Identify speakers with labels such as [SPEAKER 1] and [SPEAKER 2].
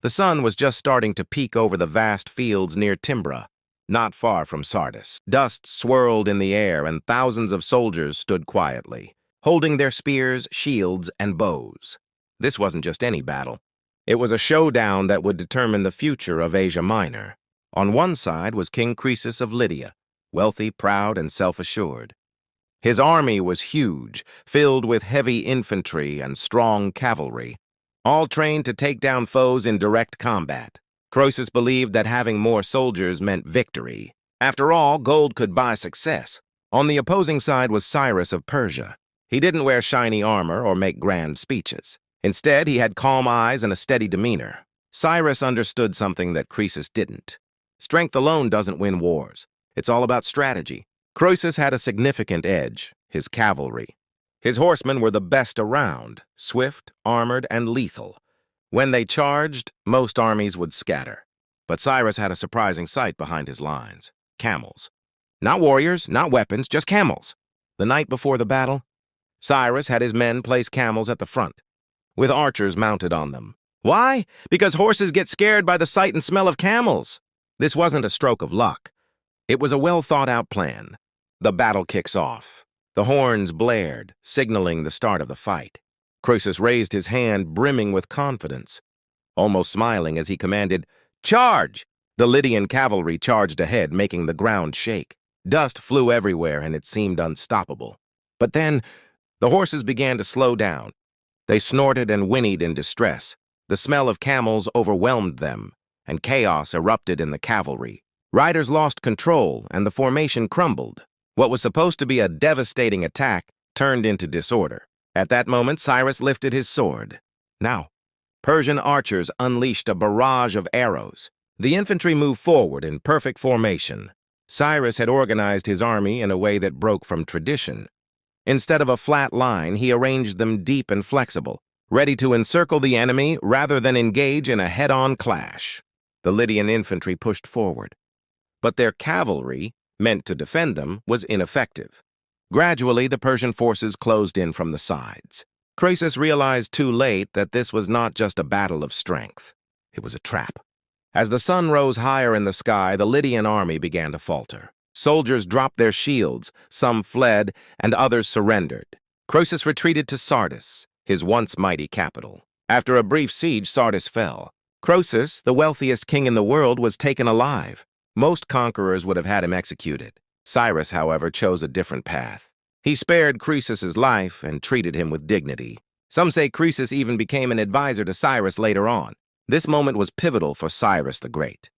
[SPEAKER 1] The sun was just starting to peek over the vast fields near Thymbra, not far from Sardis. Dust swirled in the air, and thousands of soldiers stood quietly, holding their spears, shields, and bows. This wasn't just any battle. It was a showdown that would determine the future of Asia Minor. On one side was King Croesus of Lydia, wealthy, proud, and self-assured. His army was huge, filled with heavy infantry and strong cavalry, all trained to take down foes in direct combat. Croesus believed that having more soldiers meant victory. After all, gold could buy success. On the opposing side was Cyrus of Persia. He didn't wear shiny armor or make grand speeches. Instead, he had calm eyes and a steady demeanor. Cyrus understood something that Croesus didn't. Strength alone doesn't win wars. It's all about strategy. Croesus had a significant edge, his cavalry. His horsemen were the best around, swift, armored, and lethal. When they charged, most armies would scatter. But Cyrus had a surprising sight behind his lines: camels. Not warriors, not weapons, just camels. The night before the battle, Cyrus had his men place camels at the front, with archers mounted on them. Why? Because horses get scared by the sight and smell of camels. This wasn't a stroke of luck. It was a well-thought-out plan. The battle kicks off. The horns blared, signaling the start of the fight. Croesus raised his hand, brimming with confidence, almost smiling as he commanded, "Charge!" The Lydian cavalry charged ahead, making the ground shake. Dust flew everywhere, and it seemed unstoppable. But then, the horses began to slow down. They snorted and whinnied in distress. The smell of camels overwhelmed them, and chaos erupted in the cavalry. Riders lost control, and the formation crumbled. What was supposed to be a devastating attack turned into disorder. At that moment, Cyrus lifted his sword. Now, Persian archers unleashed a barrage of arrows. The infantry moved forward in perfect formation. Cyrus had organized his army in a way that broke from tradition. Instead of a flat line, he arranged them deep and flexible, ready to encircle the enemy rather than engage in a head-on clash. The Lydian infantry pushed forward, but their cavalry, meant to defend them, was ineffective. Gradually, the Persian forces closed in from the sides. Croesus realized too late that this was not just a battle of strength. It was a trap. As the sun rose higher in the sky, the Lydian army began to falter. Soldiers dropped their shields, some fled, and others surrendered. Croesus retreated to Sardis, his once mighty capital. After a brief siege, Sardis fell. Croesus, the wealthiest king in the world, was taken alive. Most conquerors would have had him executed. Cyrus, however, chose a different path. He spared Croesus's life and treated him with dignity. Some say Croesus even became an advisor to Cyrus later on. This moment was pivotal for Cyrus the Great.